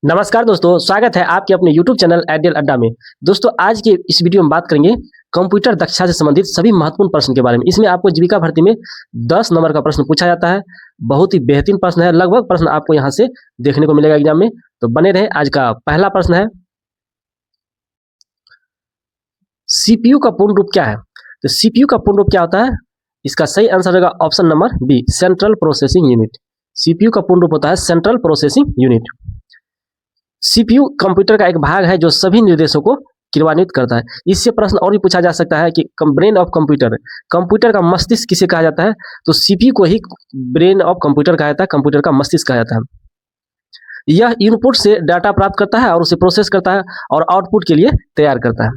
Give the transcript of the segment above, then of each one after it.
नमस्कार दोस्तों, स्वागत है आपके अपने YouTube चैनल आइडियल अड्डा में। दोस्तों, आज के इस वीडियो में बात करेंगे कंप्यूटर दक्षता से संबंधित सभी महत्वपूर्ण प्रश्न के बारे में। इसमें आपको जीविका भर्ती में 10 नंबर का प्रश्न पूछा जाता है। बहुत ही बेहतरीन प्रश्न है, लगभग प्रश्न आपको यहाँ से देखने को मिलेगा एग्जाम में, तो बने रहें। आज का पहला प्रश्न है, CPU का पूर्ण रूप क्या है? तो CPU का पूर्ण रूप क्या होता है? इसका सही आंसर होगा option number B, central processing unit. CPU का पूर्ण रूप होता है central processing unit. CPU computer का एक भाग है जो सभी निर्देशों को क्रियान्वित करता है। इससे प्रश्न और भी पूछा जा सकता है कि ब्रेन ऑफ कंप्यूटर, कंप्यूटर का मस्तिष्क किसे कहा जाता है? तो CPU को ही ब्रेन ऑफ कंप्यूटर कहा जाता है, कंप्यूटर का मस्तिष्क कहा जाता है। यह इनपुट से डाटा प्राप्त करता है और उसे प्रोसेस करता है और आउटपुट के लिए तैयार करता है।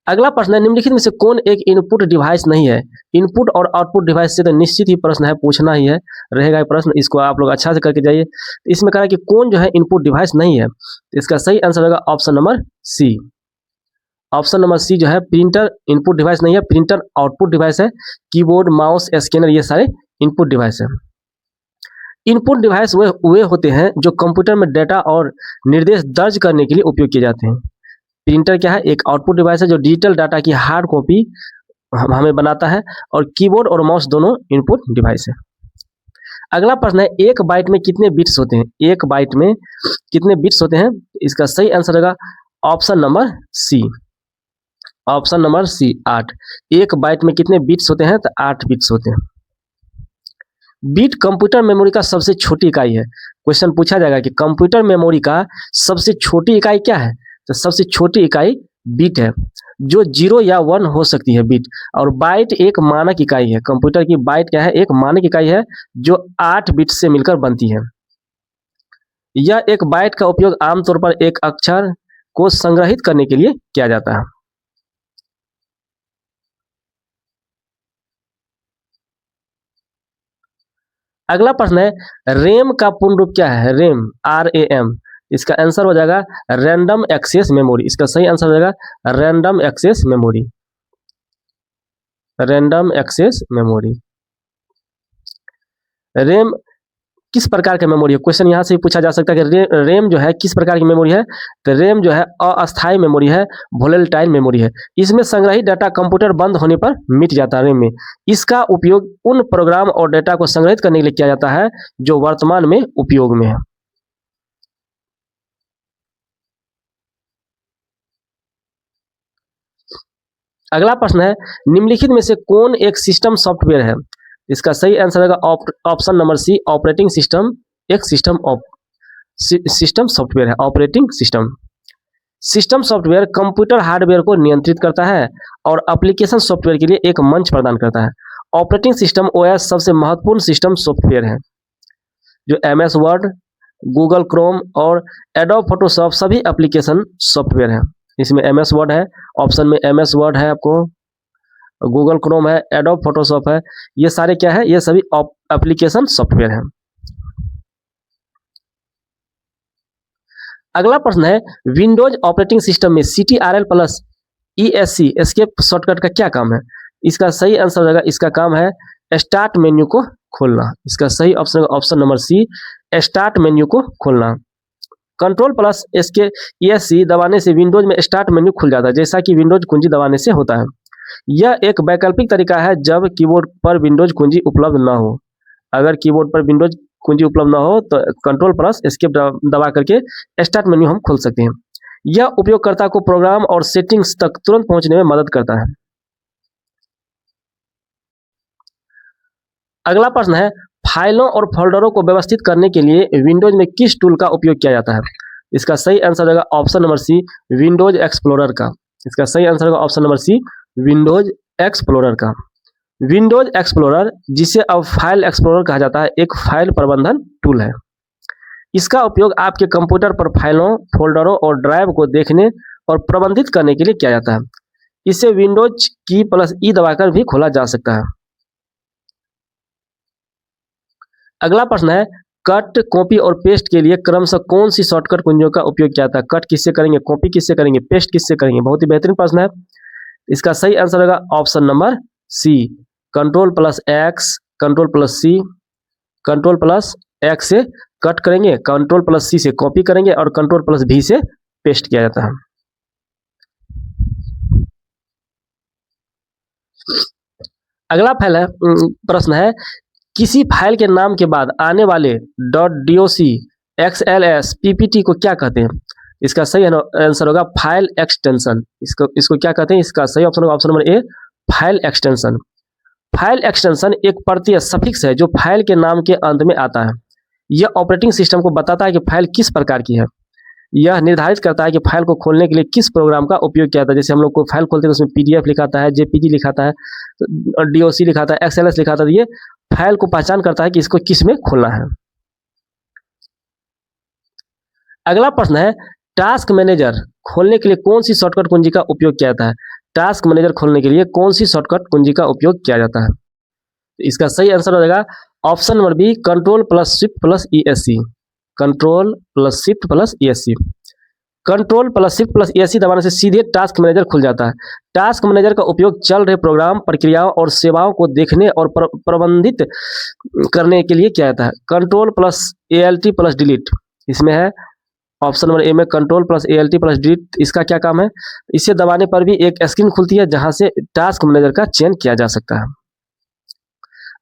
अगला प्रश्न है, निम्नलिखित में से कौन एक इनपुट डिवाइस नहीं है? इनपुट और आउटपुट डिवाइस से तो निश्चित ही प्रश्न है, पूछना ही है, रहेगा ये प्रश्न, इसको आप लोग अच्छा से करके जाइए। इसमें कहा है कि कौन जो है इनपुट डिवाइस नहीं है, तो इसका सही आंसर होगा option number C. Option number C जो है, प्रिंटर इनपुट डिवाइस नहीं है, प्रिंटर आउटपुट डिवाइस है। कीबोर्ड, माउस, स्कैनर ये सारे इनपुट डिवाइस है। इनपुट डिवाइस वे होते हैं जो कंप्यूटर में डेटा और निर्देश दर्ज करने के लिए उपयोग किए जाते हैं। प्रिंटर क्या है? एक आउटपुट डिवाइस है जो डिजिटल डाटा की हार्ड कॉपी हमें बनाता है, और कीबोर्ड और माउस दोनों इनपुट डिवाइस है। अगला प्रश्न है, एक बाइट में कितने बिट्स होते हैं? एक बाइट में कितने बिट्स होते हैं? इसका सही आंसर होगा option number C. Option number C, 8। एक बाइट में कितने बिट्स होते हैं? तो 8 बिट्स होते हैं। बिट कंप्यूटर मेमोरी का सबसे छोटी इकाई है। क्वेश्चन पूछा जाएगा कि कंप्यूटर मेमोरी का सबसे छोटी इकाई क्या है? तो सबसे छोटी इकाई बिट है, जो 0 या 1 हो सकती है बिट। और बाइट एक मानक इकाई है। कंप्यूटर की बाइट क्या है? एक मानक इकाई है जो 8 बिट से मिलकर बनती है। यह एक बाइट का उपयोग आमतौर पर एक अक्षर को संग्रहित करने के लिए किया जाता है। अगला प्रश्न है, रैम का पूर्ण रूप क्या है? RAM, RAM। इसका आंसर हो जाएगा रैंडम एक्सेस मेमोरी। इसका सही आंसर हो जाएगा random access memory. Random access memory. RAM किस प्रकार की मेमोरी है? क्वेश्चन यहाँ से पूछा जा सकता है कि रैम जो है किस प्रकार की मेमोरी है? तो रैम जो है अस्थायी मेमोरी है, वोलेटाइल मेमोरी है। इसमें संग्रहित डाटा कंप्यूटर बंद होने पर मिट जाता है। रैम में इसका उपयोग उन प्रोग्राम और डाटा को संग्रहित करने के लिए किया जाता है जो वर्तमान में उपयोग में है। अगला प्रश्न है, निम्नलिखित में से कौन एक सिस्टम सॉफ्टवेयर है? इसका सही आंसर होगा option number C, operating system. एक सिस्टम सॉफ्टवेयर है, operating system. System software computer hardware को नियंत्रित करता है और एप्लीकेशन सॉफ्टवेयर के लिए एक मंच प्रदान करता है। ऑपरेटिंग सिस्टम OS सबसे महत्वपूर्ण सिस्टम सॉफ्टवेयर है, जो MS वर्ड, गूगल क्रोम और एडोब फोटोशॉप सभी एप्लीकेशन सॉफ्टवेयर है। इसमें MS वर्ड है, ऑप्शन में MS वर्ड है, आपको गूगल क्रोम है, एडोब फोटोशॉप है, ये सारे क्या है? ये सभी एप्लीकेशन सॉफ्टवेयर हैं। अगला प्रश्न है, विंडोज ऑपरेटिंग सिस्टम में CTRL plus ESC escape shortcut का क्या काम है? इसका सही आंसर होगा, इसका काम है स्टार्ट मेन्यू को खोलना। इसका सही ऑप्शन होगा option number C, start menu को खोलना। कंट्रोल प्लस ESC दबाने से विंडोज में स्टार्ट मेन्यू खुल जाता है, जैसा कि विंडोज कुंजी दबाने से होता है। यह एक वैकल्पिक तरीका है जब कीबोर्ड पर विंडोज कुंजी उपलब्ध न हो। अगर कीबोर्ड पर विंडोज कुंजी उपलब्ध न हो तो कंट्रोल प्लस एस्केप दबा करके स्टार्ट मेन्यू हम खोल सकते हैं। यह उपयोगकर्ता को प्रोग्राम और सेटिंग्स तक तुरंत पहुंचने में मदद करता है। अगला प्रश्न है, फाइलों और फोल्डरों को व्यवस्थित करने के लिए विंडोज में किस टूल का उपयोग किया जाता है? इसका सही आंसर होगा option number C, Windows Explorer का। इसका सही आंसर होगा option number C, Windows Explorer का। विंडोज एक्सप्लोरर, जिसे अब फाइल एक्सप्लोरर कहा जाता है, एक फाइल प्रबंधन टूल है। इसका उपयोग आपके कंप्यूटर पर फाइलों, फोल्डरों और ड्राइव को देखने और प्रबंधित करने के लिए किया जाता है। इसे विंडोज की प्लस ई दबाकर भी खोला जा सकता है। अगला प्रश्न है, कट, कॉपी और पेस्ट के लिए क्रमशः कौन सी शॉर्टकट कुंजियों का उपयोग किया जाता है? कट किससे करेंगे, कॉपी किससे करेंगे, पेस्ट किससे करेंगे? बहुत ही बेहतरीन प्रश्न है। इसका सही आंसर होगा option number C, control plus X, control plus C, control plus X से कट करेंगे, कंट्रोल प्लस सी से कॉपी करेंगे और कंट्रोल प्लस भी से पेस्ट किया जाता है। अगला फाइल है, प्रश्न है किसी फाइल के नाम के बाद आने वाले .doc, XLS, PPT को क्या कहते हैं? इसका सही आंसर होगा फाइल एक्सटेंशन। इसको क्या कहते हैं? इसका सही ऑप्शन होगा option number A, file extension. File extension एक प्रत्यय सफिक्स है जो फाइल के नाम के अंत में आता है। यह ऑपरेटिंग सिस्टम को बताता है कि फाइल किस प्रकार की है। यह निर्धारित करता है कि फाइल को खोलने के लिए किस प्रोग्राम का उपयोग किया जाता है। जैसे हम लोग को फाइल खोलते हैं तो उसमें PDF लिखाता है, JPG लिखाता है, DOC लिखाता है, XLS लिखाता है। ये फाइल को पहचान करता है कि इसको किस में खोलना है। अगला प्रश्न है टास्क मैनेजर खोलने के लिए कौन सी शॉर्टकट कुंजी का उपयोग किया जाता है? टास्क मैनेजर खोलने के लिए कौन सी शॉर्टकट कुंजी का उपयोग किया जाता है? इसका सही आंसर हो जाएगा option number B, control plus shift plus ESC। Control plus shift plus ESC। Control plus shift plus ESC दबाने से सीधे टास्क मैनेजर खुल जाता है। टास्क मैनेजर का उपयोग चल रहे प्रोग्राम, प्रक्रियाओं और सेवाओं को देखने और प्रबंधित करने के लिए किया जाता है। Control plus ALT plus delete, इसमें है ऑप्शन नंबर ए में control plus ALT plus delete. इसका क्या काम है? इसे दबाने पर भी एक स्क्रीन खुलती है जहां से टास्क मैनेजर का चयन किया जा सकता है।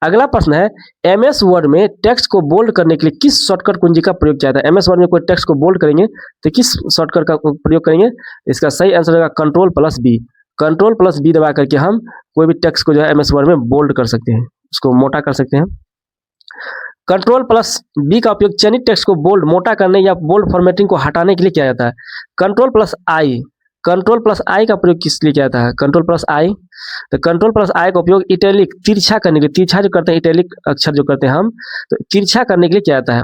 अगला प्रश्न है MS वर्ड में टेक्स्ट को बोल्ड करने के लिए किस शॉर्टकट कुंजी का प्रयोग किया जाता है? MS वर्ड में कोई टेक्स्ट को बोल्ड करेंगे तो किस शॉर्टकट का प्रयोग करेंगे? इसका सही आंसर होगा control plus B। Control plus B दबा करके हम कोई भी टेक्स्ट को जो है MS वर्ड में बोल्ड कर सकते हैं, उसको मोटा कर सकते हैं। कंट्रोल प्लस B का उपयोग चयनित टेक्स्ट को बोल्ड, मोटा करने या बोल्ड फॉर्मेटिंग को हटाने के लिए किया जाता है। कंट्रोल प्लस I का प्रयोग किस लिए किया जाता है? कंट्रोल प्लस I, तो कंट्रोल प्लस I का उपयोग इटैलिक, तिरछा करने के लिए, तिरछा जो करते हैं इटैलिक अक्षर जो करते हैं हम, तो तिरछा करने के लिए किया जाता है।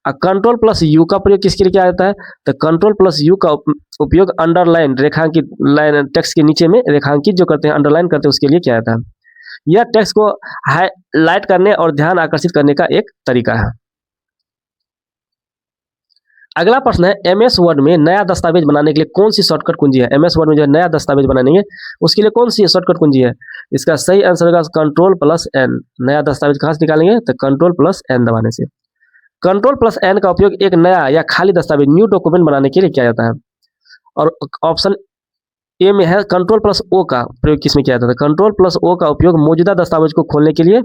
और कंट्रोल प्लस U का प्रयोग किसके लिए किया जाता है? तो कंट्रोल प्लस U का उपयोग अंडरलाइन, रेखांकित लाइन, टेक्स्ट के नीचे में रेखांकित जो करते हैं, अंडरलाइन करते हैं, उसके लिए किया जाता है। यह टेक्स्ट को हाईलाइट करने और ध्यान आकर्षित करने का एक तरीका है। अगला प्रश्न है MS वर्ड में नया दस्तावेज बनाने के लिए कौन सी शॉर्टकट कुंजी है? MS वर्ड में जो नया दस्तावेज बनाएंगे उसके लिए कौन सी शॉर्टकट कुंजी है? इसका सही आंसर होगा कंट्रोल प्लस N। नया दस्तावेज कहाँ से निकालेंगे? तो कंट्रोल प्लस N दबाने से। कंट्रोल प्लस N का उपयोग एक नया या खाली दस्तावेज, न्यू डॉक्यूमेंट बनाने के लिए किया जाता है। और ऑप्शन ए में है कंट्रोल प्लस O का प्रयोग किसमें किया जाता है? कंट्रोल प्लस O का उपयोग मौजूदा दस्तावेज को खोलने के लिए।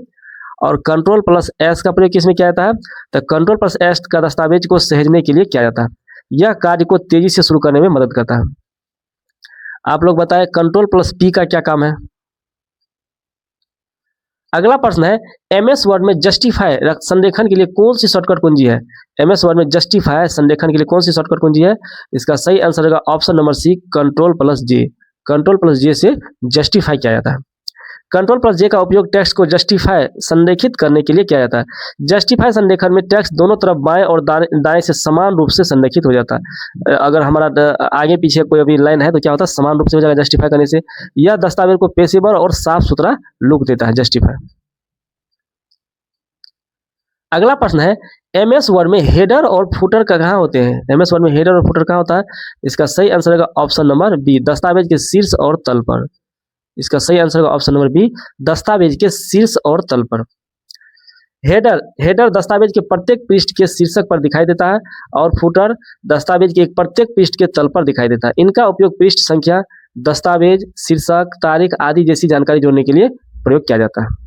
और कंट्रोल प्लस S का प्रयोग किसमें किया जाता है? तो कंट्रोल प्लस S का दस्तावेज को सहेजने के लिए किया जाता है। यह कार्य को तेजी से शुरू करने में मदद करता है। आप लोग बताएं कंट्रोल प्लस P का क्या काम है? अगला प्रश्न है MS वर्ड में जस्टिफाई संरेखन के लिए कौन सी शॉर्टकट कुंजी है? MS वर्ड में जस्टिफाई संरेखन के लिए कौन सी शॉर्टकट कुंजी है? इसका सही आंसर होगा option number C, control plus J। Control plus J से जस्टिफाई किया जाता है। कंट्रोल प्लस J का उपयोग टेक्स्ट को जस्टिफाई, संरेखित करने के लिए किया जाता है। जस्टिफाई संरेखन में टेक्स्ट दोनों तरफ बाएं और दाएं से समान रूप से संरेखित हो जाता है। अगर हमारा आगे पीछे कोई अभी लाइन है तो क्या होता है? समान रूप से हो जाएगा जस्टिफाई करने से। यह दस्तावेज को पेशेवर और साफ सुथरा लुक देता है जस्टिफाई। अगला प्रश्न है MS वर्ड में हेडर और फुटर कहाँ होते हैं? MS वर्ड में हेडर और फुटर कहाँ होता है? इसका सही आंसर होगा ऑप्शन नंबर बी, दस्तावेज के शीर्ष और तल पर। इसका सही आंसर होगा ऑप्शन नंबर बी, दस्तावेज के शीर्ष और तल पर। हेडर दस्तावेज के प्रत्येक पृष्ठ के शीर्षक पर दिखाई देता है और फुटर दस्तावेज के एक प्रत्येक पृष्ठ के तल पर दिखाई देता है। इनका उपयोग पृष्ठ संख्या, दस्तावेज, शीर्षक, तारीख आदि जैसी जानकारी जोड़ने के लिए प्रयोग किया जाता है।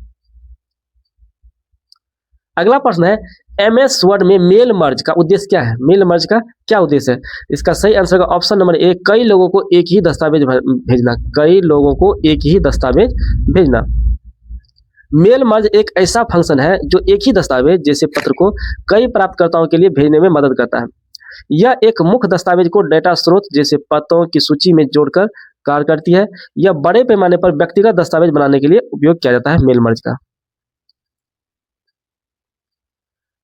अगला प्रश्न है MS वर्ड में मेल मर्ज का उद्देश्य क्या है? मेल मर्ज का क्या उद्देश्य है? इसका सही आंसर होगा ऑप्शन नंबर ए, कई लोगों को एक ही दस्तावेज भेजना। कई लोगों को एक ही दस्तावेज भेजना। मेल मर्ज एक ऐसा फंक्शन है जो एक ही दस्तावेज जैसे पत्र को कई प्राप्तकर्ताओं के लिए भेजने में मदद करता है। यह एक मुख्य दस्तावेज को डेटा स्रोत जैसे पत्रों की सूची में जोड़कर कार्य करती है। यह बड़े पैमाने पर व्यक्तिगत दस्तावेज बनाने के लिए उपयोग किया जाता है मेल मर्ज का।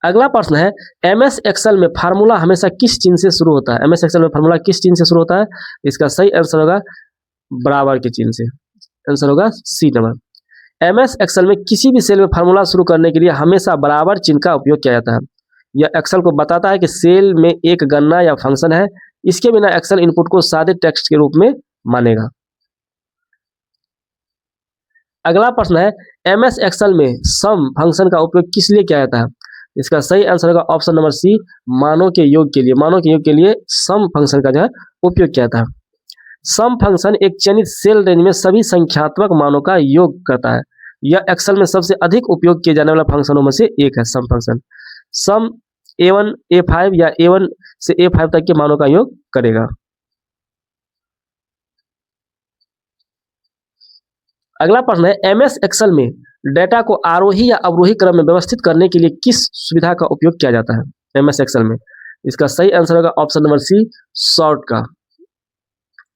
अगला प्रश्न है MS एक्सेल में फार्मूला हमेशा किस चिन्ह से शुरू होता है? MS एक्सेल में फार्मूला किस चिन्ह से शुरू होता है? इसका सही आंसर होगा बराबर के चिन्ह से। आंसर होगा सी नंबर। MS एक्सेल में किसी भी सेल में फार्मूला शुरू करने के लिए हमेशा बराबर चिन्ह का उपयोग किया जाता है। यह एक्सेल को बताता है कि सेल में एक गणना या फंक्शन है। इसके बिना एक्सेल इनपुट को सादे टेक्स्ट के रूप में मानेगा। अगला प्रश्न है MS एक्सेल में सम फंक्शन का उपयोग किस लिए किया जाता है? इसका सही आंसर होगा ऑप्शन नंबर सी, मानों के योग के लिए। मानों के योग के लिए सम फंक्शन का जो है उपयोग किया था। सम फंक्शन एक चयनित सेल रेंज में सभी संख्यात्मक मानों का योग करता है। यह एक्सेल में सबसे अधिक उपयोग किए जाने वाला फंक्शनों में से एक है सम फंक्शन। सम A1 A5 या A1 से A5 तक के मानों का योग करेगा। अगला प्रश्न है, एमएस एक्सेल में डेटा को आरोही या अवरोही क्रम में व्यवस्थित करने के लिए किस सुविधा का उपयोग किया जाता है एमएस एक्सेल में? इसका सही आंसर होगा ऑप्शन नंबर सी, सॉर्ट का।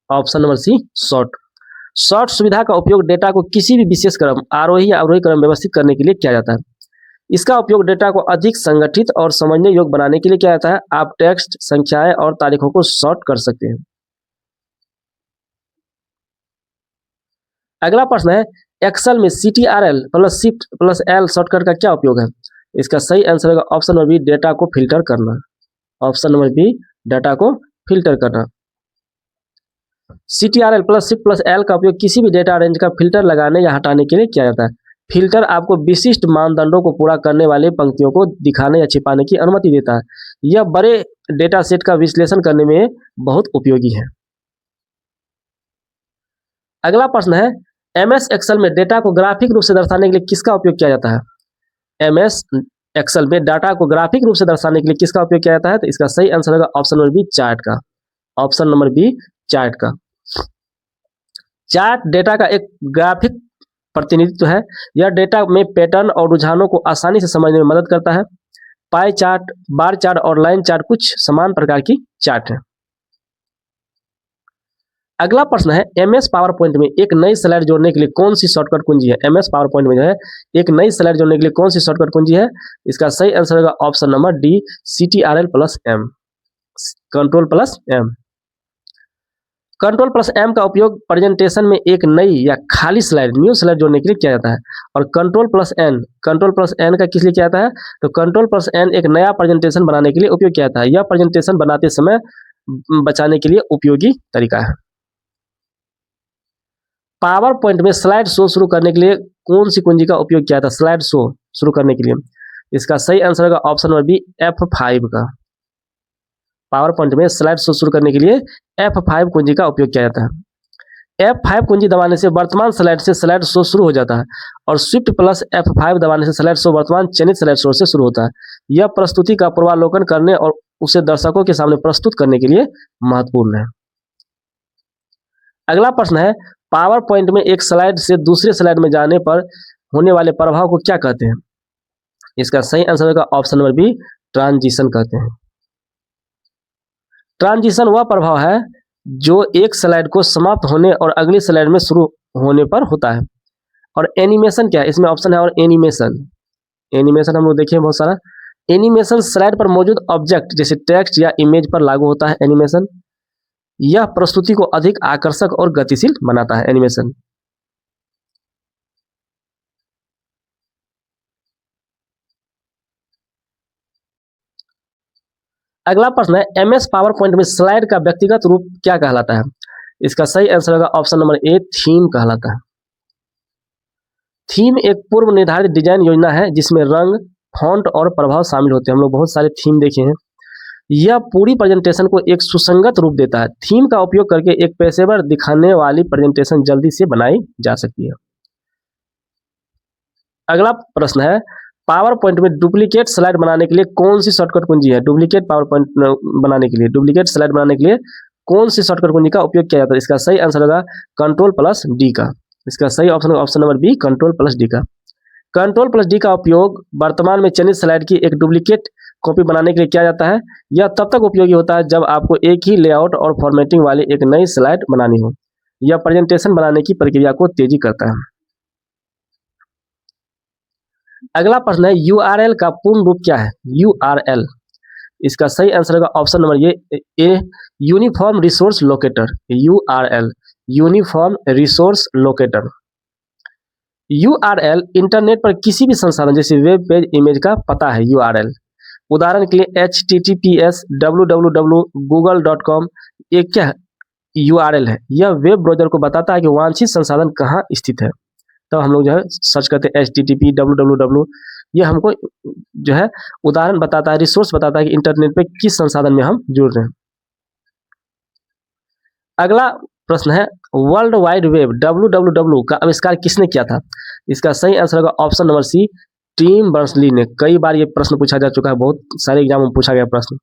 Option number C, sort. Sort सुविधा का उपयोग डेटा को किसी भी विशेष क्रम, आरोही या अवरोही क्रम में व्यवस्थित करने के लिए किया जाता है। इसका उपयोग डेटा को अधिक संगठित और समझने योग्य बनाने के लिए किया जाता है। आप टेक्स्ट, संख्याएं और तारीखों को सॉर्ट कर सकते हैं। अगला प्रश्न है, एक्सेल में CTRL plus shift plus L shortcut का क्या उपयोग है? इसका सही आंसर होगा ऑप्शन नंबर बी, डेटा को फिल्टर करना। ऑप्शन नंबर बी, डेटा को फिल्टर करना। CTRL plus shift plus L का उपयोग किसी भी डेटा रेंज का फिल्टर लगाने या हटाने के लिए किया जाता है। फिल्टर आपको विशिष्ट मानदंडों को पूरा करने वाले पंक्तियों को दिखाने या छिपाने की अनुमति देता है। यह बड़े डेटा सेट का विश्लेषण करने में बहुत उपयोगी है। अगला प्रश्न है, एमएस एक्सेल में डेटा को ग्राफिक रूप से दर्शाने के लिए किसका उपयोग किया जाता है? एमएस एक्सेल में डाटा को ग्राफिक रूप से दर्शाने के लिए किसका उपयोग किया जाता है? तो इसका सही आंसर होगा ऑप्शन नंबर बी, चार्ट का। ऑप्शन नंबर बी, चार्ट का। चार्ट डेटा का एक ग्राफिक प्रतिनिधित्व है। यह डेटा में पैटर्न और रुझानों को आसानी से समझने में मदद करता है। पाई चार्ट, बार चार्ट और लाइन चार्ट कुछ समान प्रकार की चार्ट है। अगला प्रश्न है, एमएस पावर पॉइंट में एक नई स्लाइड जोड़ने के लिए कौन सी शॉर्टकट कुंजी है? एमएस पावर पॉइंट में जो है एक नई स्लाइड जोड़ने के लिए कौन सी शॉर्टकट कुंजी है? इसका सही आंसर होगा option number D, CTRL plus M, control plus M। Control plus M का उपयोग प्रेजेंटेशन में एक नई या खाली स्लाइड, न्यू स्लाइड जोड़ने के लिए किया जाता है। और कंट्रोल प्लस N का किस लिए किया जाता है? तो कंट्रोल प्लस N एक नया प्रेजेंटेशन बनाने के लिए उपयोग किया जाता है। यह प्रेजेंटेशन बनाते समय बचाने के लिए उपयोगी तरीका है। पावर पॉइंट में स्लाइड शो शुरू करने के लिए कौन सी कुंजी का उपयोग किया था? स्लाइड शो शुरू करने के लिए इसका सही आंसर होगा ऑप्शन नंबर बी, F5 का। पावर पॉइंट में स्लाइड शो शुरू करने के लिए F5 कुंजी का उपयोग किया जाता है। F5 कुंजी दबाने से वर्तमान स्लाइड से स्लाइड शो शुरू हो जाता है और शिफ्ट प्लस F5 दबाने से स्लाइड शो वर्तमान चयनित स्लाइड शो से शुरू होता है। यह प्रस्तुति का पूर्वावलोकन करने और उसे दर्शकों के सामने प्रस्तुत करने के लिए महत्वपूर्ण है। अगला प्रश्न है, पावर पॉइंट में एक स्लाइड से दूसरे स्लाइड में जाने पर होने वाले प्रभाव को क्या कहते हैं? इसका सही आंसर होगा ऑप्शन नंबर बी, ट्रांजिशन कहते हैं। ट्रांजिशन वह प्रभाव है जो एक स्लाइड को समाप्त होने और अगली स्लाइड में शुरू होने पर होता है। और एनिमेशन क्या है? इसमें ऑप्शन है और एनिमेशन हम लोग देखें बहुत सारा। एनिमेशन स्लाइड पर मौजूद ऑब्जेक्ट जैसे टेक्स्ट या इमेज पर लागू होता है। एनिमेशन यह प्रस्तुति को अधिक आकर्षक और गतिशील बनाता है। एनिमेशन। अगला प्रश्न है, एमएस पावर पॉइंट में स्लाइड का व्यक्तिगत रूप क्या कहलाता है? इसका सही आंसर होगा ऑप्शन नंबर ए, थीम कहलाता है। थीम एक पूर्व निर्धारित डिजाइन योजना है जिसमें रंग, फॉन्ट और प्रभाव शामिल होते हैं। हम लोग बहुत सारे थीम देखे हैं। यह पूरी प्रेजेंटेशन को एक सुसंगत रूप देता है। थीम का उपयोग करके एक पेशेवर दिखाने वाली प्रेजेंटेशन जल्दी से बनाई जा सकती है। अगला प्रश्न है, पावर पॉइंट में डुप्लीकेट स्लाइड बनाने के लिए कौन सी शॉर्टकट कुंजी है? डुप्लीकेट पावर पॉइंट बनाने के लिए, डुप्लीकेट स्लाइड बनाने के लिए कौन सी शॉर्टकट कुंजी का उपयोग किया जाता है? इसका सही आंसर होगा कंट्रोल प्लस डी का। इसका सही option number B, control plus D का। कंट्रोल प्लस डी का उपयोग वर्तमान में चयनित स्लाइड की एक डुप्लीकेट कॉपी बनाने के लिए किया जाता है। यह तब तक उपयोगी होता है जब आपको एक ही लेआउट और फॉर्मेटिंग वाली एक नई स्लाइड बनानी हो। यह प्रेजेंटेशन बनाने की प्रक्रिया को तेजी करता है। अगला प्रश्न है, URL का पूर्ण रूप क्या है? URL, इसका सही आंसर होगा option number A, uniform resource locator. URL, uniform resource locator. URL internet पर किसी भी संसाधन जैसे वेब पेज, इमेज का पता है। URL उदाहरण के लिए https www google.com एक क्या URL है? यह वेब ब्राउजर को बताता है कि वांछित संसाधन कहाँ स्थित है। तो हम लोग जो है सर्च करते हैं http www ये हमको जो है उदाहरण बताता है, रिसोर्स बताता है कि इंटरनेट पे किस संसाधन में हम जुड़ रहे हैं। अगला प्रश्न है वर्ल्ड वाइड वेब WWW का आविष्कार किसने किया था? इसका सही आंसर होगा option number C, Tim Berners Lee ने। कई बार ये प्रश्न पूछा जा चुका है, बहुत सारे एग्जाम में पूछा गया प्रश्न।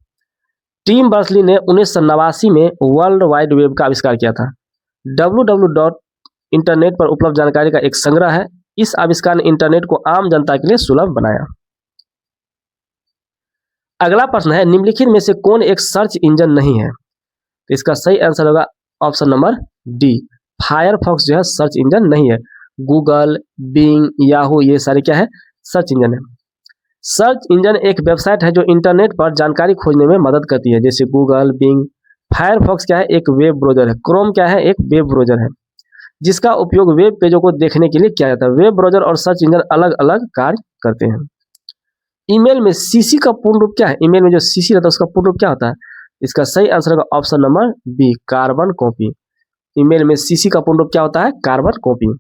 टिम बर्नर्स-ली ने 1989 में वर्ल्ड वाइड वेब का आविष्कार किया था। www इंटरनेट पर उपलब्ध जानकारी का एक संग्रह है। इस आविष्कार ने इंटरनेट को आम जनता के लिए सुलभ बनाया। अगला प्रश्न है निम्नलिखित में से कौन एक सर्च इंजन नहीं है? तो इसका सही आंसर होगा ऑप्शन नंबर डी, फायरफॉक्स जो है सर्च इंजन नहीं है। गूगल, बिंग, याहू ये सारे क्या है? सर्च इंजन है। सर्च इंजन एक वेबसाइट है जो इंटरनेट पर जानकारी खोजने में मदद करती है, जैसे गूगल, बिंग। फायरफॉक्स क्या है? एक वेब ब्राउजर है। क्रोम क्या है? एक वेब ब्राउजर है, जिसका उपयोग वेब पेजों को देखने के लिए किया जाता है। वेब ब्राउजर और सर्च इंजन अलग अलग कार्य करते हैं। ईमेल में सीसी का पूर्ण रूप क्या है? ईमेल में जो सीसी रहता है उसका पूर्ण रूप क्या होता है? इसका सही आंसर होगा option number B, carbon copy. Email में सीसी का पूर्ण रूप क्या होता है? Carbon copy.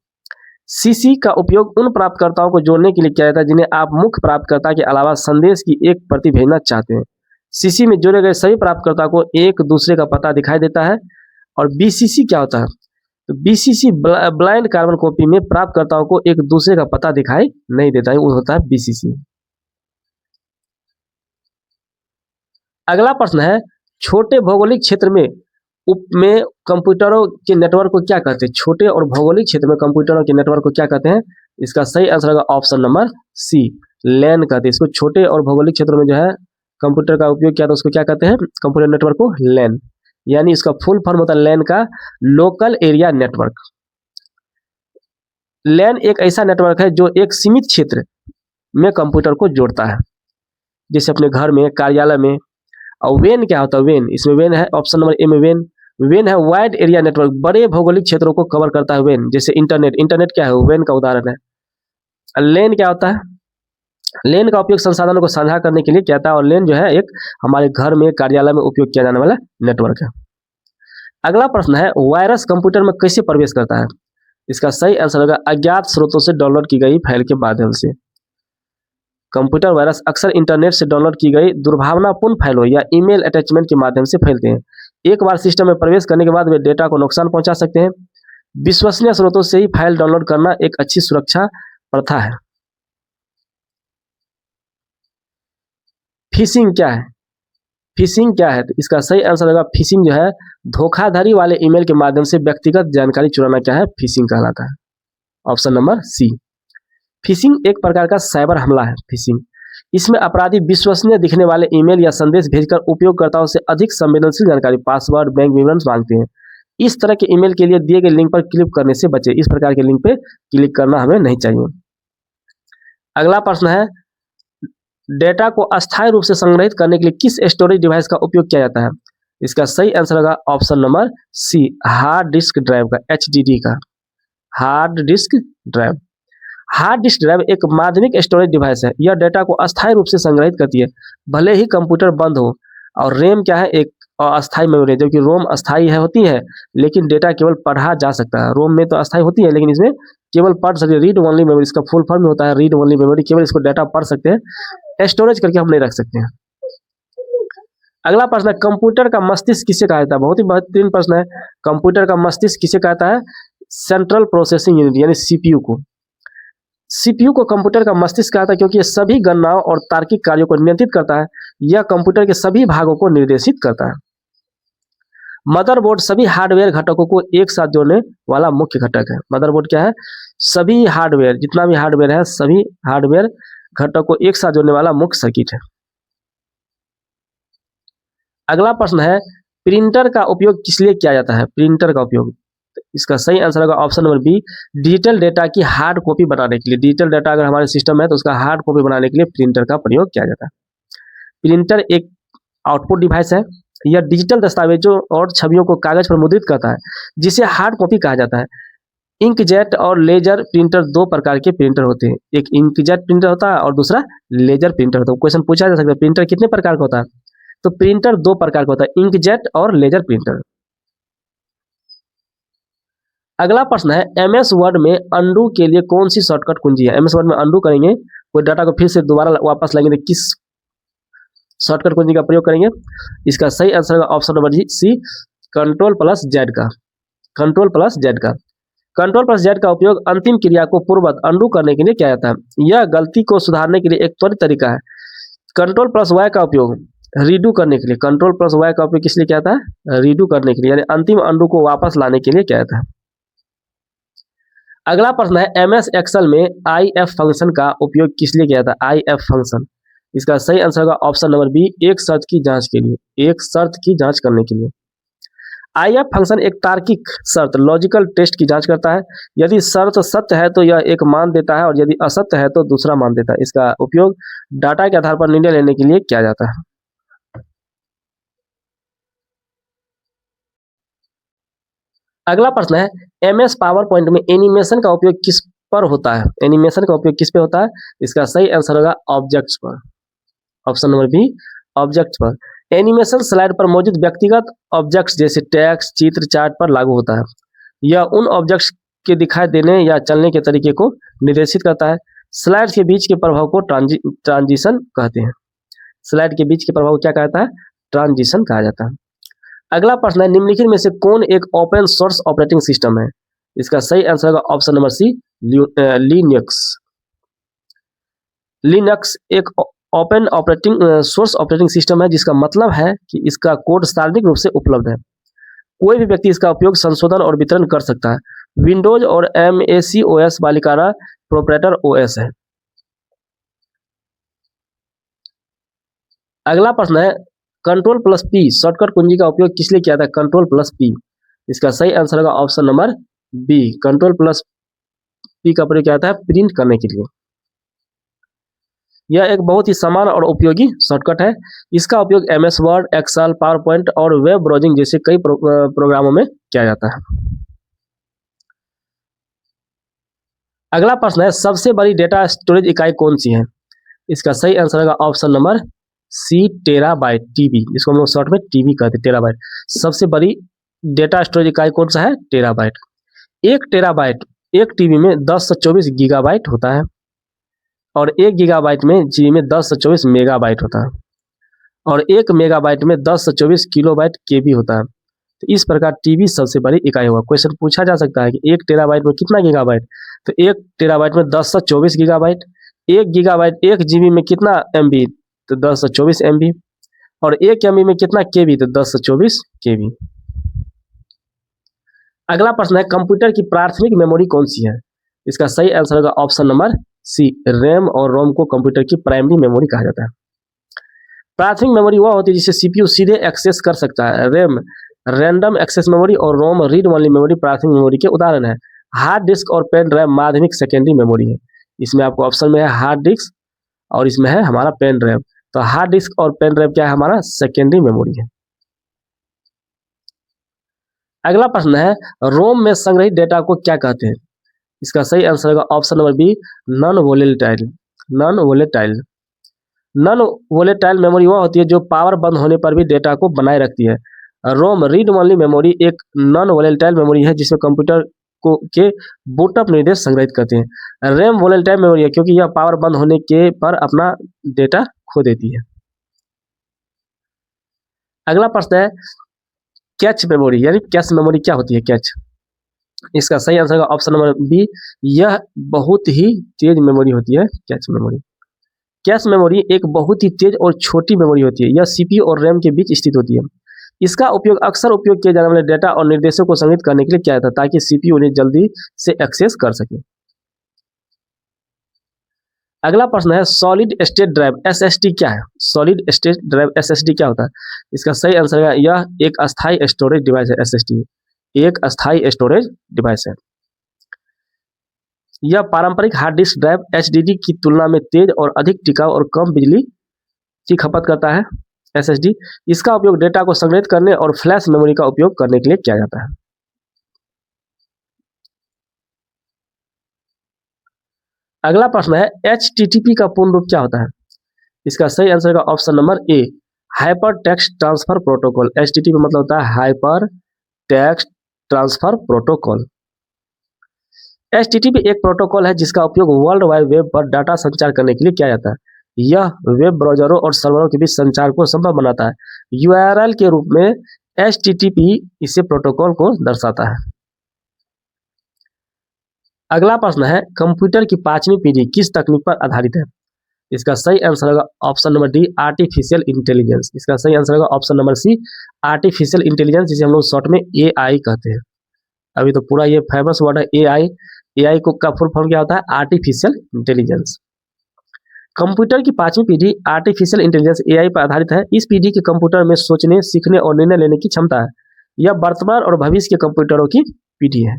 सीसी का उपयोग उन प्राप्तकर्ताओं को जोड़ने के लिए किया जाता है जिन्हें आप मुख्य प्राप्तकर्ता के अलावा संदेश की एक प्रति भेजना चाहते हैं। सीसी में जोड़े गए सभी प्राप्तकर्ता को एक दूसरे का पता दिखाई देता है। और बीसीसी क्या होता है? तो बीसीसी ब्लाइंड कार्बन कॉपी में प्राप्तकर्ताओं को एक दूसरे का पता दिखाई नहीं देता है, वो होता है बीसीसी। अगला प्रश्न है छोटे भौगोलिक क्षेत्र में कंप्यूटरों के नेटवर्क को क्या कहते हैं? छोटे और भौगोलिक क्षेत्र में कंप्यूटरों के नेटवर्क को क्या कहते हैं? इसका सही आंसर होगा ऑप्शन नंबर सी, लैन कहते हैं इसको। छोटे और भौगोलिक क्षेत्रों में जो है कंप्यूटर का उपयोग किया तो उसको क्या कहते हैं? कंप्यूटर नेटवर्क को लैन, यानी इसका फुल फॉर्म होता है लैन का लोकल एरिया नेटवर्क। लैन एक ऐसा नेटवर्क है जो एक सीमित क्षेत्र में कंप्यूटर को जोड़ता है, जैसे अपने घर में, कार्यालय में। और वेन क्या होता है? वेन, इसमें वेन है ऑप्शन नंबर ए में वेन। वेन है वाइड एरिया नेटवर्क, बड़े भौगोलिक क्षेत्रों को कवर करता है वेन। जैसे इंटरनेट, इंटरनेट क्या है? वेन का उदाहरण है। लेन क्या होता है? लेन का उपयोग संसाधनों को साझा करने के लिए किया जाता है, और लेन जो है एक हमारे घर में, कार्यालय में उपयोग किया जाने वाला नेटवर्क है। अगला प्रश्न है वायरस कंप्यूटर में कैसे प्रवेश करता है? इसका सही आंसर होगा अज्ञात स्रोतों से डाउनलोड की गई फाइल के माध्यम से। कंप्यूटर वायरस अक्सर इंटरनेट से डाउनलोड की गई दुर्भावनापूर्ण फाइलों या ईमेल अटैचमेंट के माध्यम से फैलते हैं। एक बार सिस्टम में प्रवेश करने के बाद वे डेटा को नुकसान पहुंचा सकते हैं। विश्वसनीय स्रोतों से ही फाइल डाउनलोड करना एक अच्छी सुरक्षा प्रथा है। फिशिंग क्या है? फिशिंग क्या है? तो इसका सही आंसर होगा फिशिंग जो है धोखाधड़ी वाले ईमेल के माध्यम से व्यक्तिगत जानकारी चुराना क्या है? फिशिंग कहलाता है, ऑप्शन नंबर सी। फिशिंग एक प्रकार का साइबर हमला है। फिशिंग इसमें अपराधी विश्वसनीय दिखने वाले ईमेल या संदेश भेजकर उपयोगकर्ताओं से अधिक संवेदनशील जानकारी, पासवर्ड, बैंक विवरण मांगते हैं। इस तरह के ईमेल के लिए दिए गए लिंक पर क्लिक करने से बचें। इस प्रकार के लिंक पे क्लिक करना हमें नहीं चाहिए। अगला प्रश्न है डेटा को अस्थायी रूप से संग्रहित करने के लिए किस स्टोरेज डिवाइस का उपयोग किया जाता है? इसका सही आंसर होगा option number C, hard disk drive का, HDD का, hard disk drive. Hard disk drive एक माध्यमिक स्टोरेज डिवाइस है। यह डेटा को अस्थायी रूप से संग्रहित करती है, भले ही कंप्यूटर बंद हो। और रैम क्या है? एक अस्थायी मेमोरी, जबकि रोम अस्थायी होती है, लेकिन डेटा केवल पढ़ा जा सकता है। रोम में तो अस्थायी होती है, लेकिन इसमें केवल पढ़ सकते हैं। रीड ओनली मेमोरी, इसका फुल फॉर्म होता है रीड ओनली मेमोरी। केवल इसको डेटा पढ़ सकते हैं, स्टोरेज करके हम नहीं रख सकते हैं। अगला प्रश्न है कंप्यूटर का मस्तिष्क किसे कहा जाता है? बहुत ही बेहतरीन प्रश्न है। कंप्यूटर का मस्तिष्क किसे कहता है? सेंट्रल प्रोसेसिंग यूनिट यानी सीपीयू को। सीपीयू को कंप्यूटर का मस्तिष्क कहता है क्योंकि यह सभी गणनाओं और तार्किक कार्यों को नियंत्रित करता है। यह कंप्यूटर के सभी भागों को निर्देशित करता है। मदरबोर्ड सभी हार्डवेयर घटकों को एक साथ जोड़ने वाला मुख्य घटक है। मदरबोर्ड क्या है? सभी हार्डवेयर, जितना भी हार्डवेयर है, सभी हार्डवेयर घटक को एक साथ जोड़ने वाला मुख्य सर्किट है। अगला प्रश्न है प्रिंटर का उपयोग किस लिए किया जाता है? प्रिंटर का उपयोग, इसका सही आंसर होगा option number B, digital data की हार्ड कॉपी बनाने के लिए। डिजिटल डेटा अगर हमारे सिस्टम है तो उसका हार्ड कॉपी बनाने के लिए प्रिंटर का प्रयोग किया जाता है। प्रिंटर एक आउटपुट डिवाइस है। यह डिजिटल दस्तावेजों और छवियों को कागज पर मुद्रित करता है, जिसे हार्ड कॉपी कहा जाता है। इंकजेट और लेजर प्रिंटर दो प्रकार के प्रिंटर होते हैं। एक इंकजेट प्रिंटर होता है और दूसरा लेजर प्रिंटर होता है। क्वेश्चन पूछा जा सकता है प्रिंटर कितने प्रकार का होता है? तो प्रिंटर दो प्रकार का होता है, इंकजेट और लेजर प्रिंटर। अगला प्रश्न है एमएस वर्ड में अनडू के लिए कौन सी शॉर्टकट कुंजी है? एमएस वर्ड में अनडू करेंगे कोई डाटा को फिर से दोबारा वापस लाएंगे तो किस शॉर्टकट कुंजी का प्रयोग करेंगे? इसका सही आंसर होगा option number C, control plus Z का। कंट्रोल प्लस जेड का कंट्रोल प्लस जेड का उपयोग अंतिम क्रिया को पूर्ववत अंडू करने के लिए किया जाता है। यह गलती को सुधारने के लिए एक त्वरित तरीका है। कंट्रोल प्लस वाई का उपयोग रीडू करने के लिए, कंट्रोल प्लस वाई का उपयोग किस लिए किया जाता है? रीडू करने के लिए, यानी अंतिम अंडू को वापस लाने के लिए किया जाता है। अगला प्रश्न है, एमएस एक्सेल में आईएफ फंक्शन का उपयोग किस लिए किया जाता है? आईएफ फंक्शन, इसका सही आंसर होगा ऑप्शन नंबर बी, एक शर्त की जांच के लिए, एक शर्त की जांच करने के लिए। आईएफ फंक्शन एक तार्किक शर्त लॉजिकल टेस्ट की जांच करता है। यदि शर्त सत्य है तो यह एक मान देता है और यदि असत्य है तो दूसरा मान देता है। इसका उपयोग डाटा के आधार पर निर्णय लेने के लिए किया जाता है। अगला प्रश्न है, एमएस पावर पॉइंट में एनिमेशन का उपयोग किस पर होता है? एनिमेशन का उपयोग किस पे होता है? इसका सही आंसर होगा ऑब्जेक्ट्स पर, ऑप्शन नंबर बी, ऑब्जेक्ट्स पर। एनिमेशन स्लाइड पर मौजूद व्यक्तिगत ऑब्जेक्ट्स जैसे टेक्स्ट, चित्र, चार्ट पर लागू होता है। यह उन ऑब्जेक्ट्स के दिखाई देने या चलने के तरीके को निर्देशित करता है। स्लाइड के बीच के प्रभाव को ट्रांजिशन कहते हैं। स्लाइड के बीच के प्रभाव को क्या कहता है? ट्रांजिशन कहा जाता है। अगला प्रश्न है, निम्नलिखित में से कौन एक ओपन सोर्स ऑपरेटिंग सिस्टम है? इसका सही आंसर होगा option number C, Linux. Linux एक ओपन सोर्स ऑपरेटिंग सिस्टम है, जिसका मतलब है कि इसका कोड सार्वजनिक रूप से उपलब्ध है। कोई भी व्यक्ति इसका उपयोग संशोधन और वितरण कर सकता है। विंडोज और एमएसी ओएस मालिकाना प्रोप्राइटर ओएस है। अगला प्रश्न है, कंट्रोल प्लस पी शॉर्टकट कुंजी का उपयोग किस लिए किया था? कंट्रोल प्लस पी, इसका सही आंसर होगा option number B, control plus P का प्रयोग किया जाता है प्रिंट करने के लिए। यह एक बहुत ही समान और उपयोगी शॉर्टकट है। इसका उपयोग MS Word, Excel, PowerPoint और वेब ब्राउजिंग जैसे कई प्रोग्रामों में किया जाता है। अगला प्रश्न है, सबसे बड़ी डेटा स्टोरेज इकाई कौन सी है? इसका सही आंसर होगा option number C, terabyte, TB, जिसको हम लोग शॉर्ट में टीबी कहते हैं, टेराबाइट। सबसे बड़ी डेटा स्टोरेज इकाई कौन सा है? टेराबाइट। एक टेराबाइट एक टीबी में 10 से 24 गीगाबाइट होता है और 1 गीगाबाइट में जीबी में 10 से 24 मेगाबाइट होता है और 1 मेगाबाइट में 10 से 24 किलोबाइट केबी होता है। तो इस प्रकार टीबी सबसे बड़ी इकाई हुआ। क्वेश्चन पूछा जा सकता है कि 1 टेराबाइट में कितना गीगाबाइट? तो 1 टेराबाइट में 10 से 24 गीगाबाइट। 1 गीगाबाइट 1 जीबी में कितना एमबी? तो 10 से 24 एमबी। और 1 एमबी में कितना केबी? तो 10 से 24 केबी। अगला प्रश्न है, कंप्यूटर की प्राथमिक मेमोरी कौन सी है? इसका सही आंसर होगा ऑप्शन नंबर सी, रैम और रोम को कंप्यूटर की प्राइमरी मेमोरी कहा जाता है। प्राथमिक मेमोरी वह होती है जिसे सीपीयू सीधे एक्सेस कर सकता है। रैम रैंडम एक्सेस मेमोरी और रोम रीड ओनली मेमोरी प्राथमिक मेमोरी के उदाहरण है। हार्ड डिस्क और पेन ड्राइव माध्यमिक सेकेंडरी मेमोरी है। इसमें आपको ऑप्शन में है हार्ड डिस्क और इसमें है हमारा पेन ड्राइव। तो हार्ड डिस्क और पेन ड्राइव क्या है? हमारा सेकेंडरी मेमोरी है। अगला प्रश्न है, रोम में संग्रहित डेटा को क्या कहते हैं? इसका सही आंसर होगा option number B, non volatile. Non volatile non volatile memory वह होती है जो पावर बंद होने पर भी डेटा को बनाए रखती है। रोम रीड ओनली मेमोरी एक नॉन वोलेटाइल मेमोरी है जिसमें कंप्यूटर को के बूटअप निर्देश संग्रहित करते हैं। रैम वोलेटाइल मेमोरी है क्योंकि यह पावर बंद होने के पर अपना डेटा खो देती है। अगला प्रश्न है, कैच मेमोरी यानी कैश मेमोरी क्या होती है? कैच, इसका सही आंसर होगा ऑप्शन नंबर बी, यह बहुत ही तेज मेमोरी होती है। कैश मेमोरी कैश मेमोरी एक बहुत ही तेज और छोटी मेमोरी होती है। यह सीपीयू और रैम के बीच स्थित होती है। इसका उपयोग अक्सर उपयोग किए जाने वाले डेटा और निर्देशों को संग्रहित करने के लिए किया जाता है ताकि सीपीयू उन्हें जल्दी से एक्सेस कर सके। अगला प्रश्न है, सॉलिड स्टेट ड्राइव एसएसडी क्या है? सॉलिड स्टेट ड्राइव एसएसडी क्या होता है? इसका सही आंसर है यह एक अस्थायी स्टोरेज डिवाइस है। एसएसडी एक अस्थायी स्टोरेज डिवाइस है। यह पारंपरिक हार्ड डिस्क ड्राइव एचडीडी की तुलना में तेज और अधिक टिकाऊ और कम बिजली की खपत करता है। एसएसडी इसका उपयोग डेटा को संग्रहित करने और फ्लैश मेमोरी का उपयोग करने के लिए किया जाता है। अगला प्रश्न है, एचटीटीपी का पूर्ण रूप क्या होता है? इसका सही आंसर होगा option number A, hyper text transfer protocol. HTTP मतलब होता है hyper text transfer protocol. HTTP एक प्रोटोकॉल है जिसका उपयोग वर्ल्ड वाइड वेब पर डाटा संचार करने के लिए किया जाता है। यह वेब ब्राउजरों और सर्वरों के बीच संचार को संभव बनाता है। URL के रूप में HTTP इसे प्रोटोकॉल को दर्शाता है। अगला प्रश्न है, कंप्यूटर की 5वीं पीढ़ी किस तकनीक पर आधारित है? इसका सही आंसर होगा option number D, artificial intelligence. इसका सही आंसर होगा option number C, artificial intelligence, जिसे हम लोग शॉर्ट में AI कहते हैं। अभी तो पूरा ये फेमस वर्ड है AI। AI को का फुल फॉर्म क्या होता है? Artificial intelligence. कंप्यूटर की 5वीं पीढ़ी आर्टिफिशियल इंटेलिजेंस AI पर आधारित है। इस पीढ़ी के कंप्यूटर में सोचने, सीखने और निर्णय लेने की क्षमता है। यह वर्तमान और भविष्य के कंप्यूटरों की पीढ़ी है।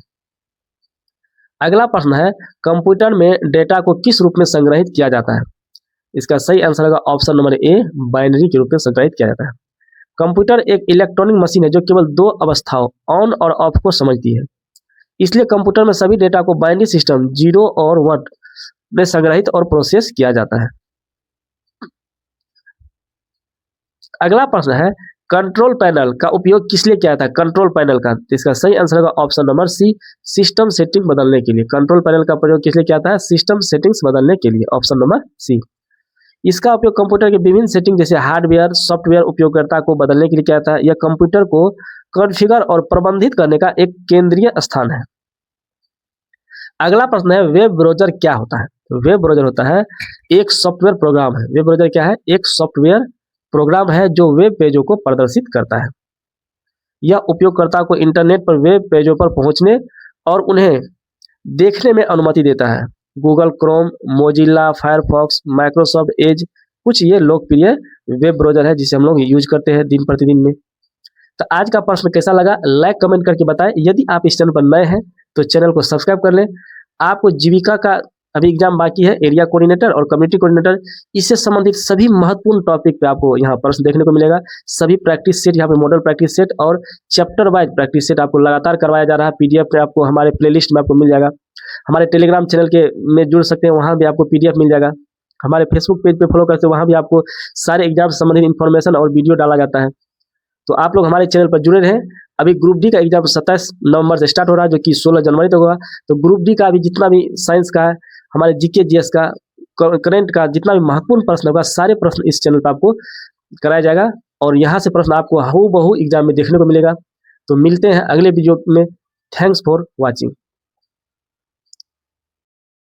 अगला प्रश्न है, कंप्यूटर में डेटा को किस रूप में संग्रहित किया जाता है? इसका सही आंसर होगा ऑप्शन नंबर ए, बाइनरी के रूप में संग्रहित किया जाता है। कंप्यूटर एक इलेक्ट्रॉनिक मशीन है जो केवल 2 अवस्थाओं ऑन और ऑफ को समझती है। इसलिए कंप्यूटर में सभी डेटा को बाइनरी सिस्टम 0 और 1 में संग्रहित और प्रोसेस किया जाता है। अगला प्रश्न है, कंट्रोल पैनल का उपयोग किस लिए किया जाता है? कंट्रोल पैनल का, इसका सही आंसर होगा option number C, system setting बदलने के लिए। कंट्रोल पैनल का प्रयोग किस लिए किया जाता है? सिस्टम सेटिंग्स बदलने के लिए, ऑप्शन नंबर सी। इसका उपयोग कंप्यूटर के विभिन्न सेटिंग जैसे हार्डवेयर, सॉफ्टवेयर उपयोगकर्ता को बदलने के लिए किया जाता है। यह कंप्यूटर को कॉन्फ़िगर और प्रबंधित करने का एक केंद्रीय स्थान है। अगला प्रश्न है, वेब ब्राउज़र क्या होता है? वेब ब्राउज़र होता है एक सॉफ्टवेयर प्रोग्राम है। वेब ब्राउज़र क्या है? एक सॉफ्टवेयर प्रोग्राम है जो वेब पेजों को प्रदर्शित करता है। यह उपयोगकर्ता को इंटरनेट पर वेब पेजों पर पहुंचने और उन्हें देखने में अनुमति देता है। Google Chrome, Mozilla, Firefox, Microsoft Edge कुछ ये लोकप्रिय वेब ब्राउज़र है जिसे हम लोग यूज करते हैं दिन प्रतिदिन में। तो आज का प्रश्न कैसा लगा, लाइक कमेंट करके बताएं। यदि आप इस चैनल पर नए हैं तो चैनल को सब्सक्राइब कर लें। आपको जीविका का अभी एग्जाम बाकी है, एरिया कोऑर्डिनेटर और कम्युनिटी कोऑर्डिनेटर। इससे संबंधित सभी महत्वपूर्ण टॉपिक पे आपको यहाँ प्रश्न देखने को मिलेगा। सभी प्रैक्टिस सेट, यहाँ पे मॉडल प्रैक्टिस सेट और चैप्टर वाइज प्रैक्टिस सेट आपको लगातार करवाया जा रहा है। PDF में आपको हमारे प्लेलिस्ट में आपको मिल जाएगा। हमारे टेलीग्राम चैनल के में जुड़ सकते हैं, वहाँ भी आपको PDF मिल जाएगा। हमारे फेसबुक पेज पे फॉलो करते हैं, वहाँ भी आपको सारे एग्जाम से संबंधित इन्फॉर्मेशन और वीडियो डाला जाता है। तो आप लोग हमारे चैनल पर जुड़े रहें। अभी ग्रुप डी का एग्जाम 27 नवंबर से स्टार्ट हो रहा है, जो कि 16 जनवरी तक होगा। तो ग्रुप डी का अभी जितना भी साइंस का है, हमारे GK GS का, करंट का जितना भी महत्वपूर्ण प्रश्न होगा, सारे प्रश्न इस चैनल पर आपको कराया जाएगा और यहाँ से प्रश्न आपको हूबहू एग्जाम में देखने को मिलेगा। तो मिलते हैं अगले वीडियो में। Thanks for watching.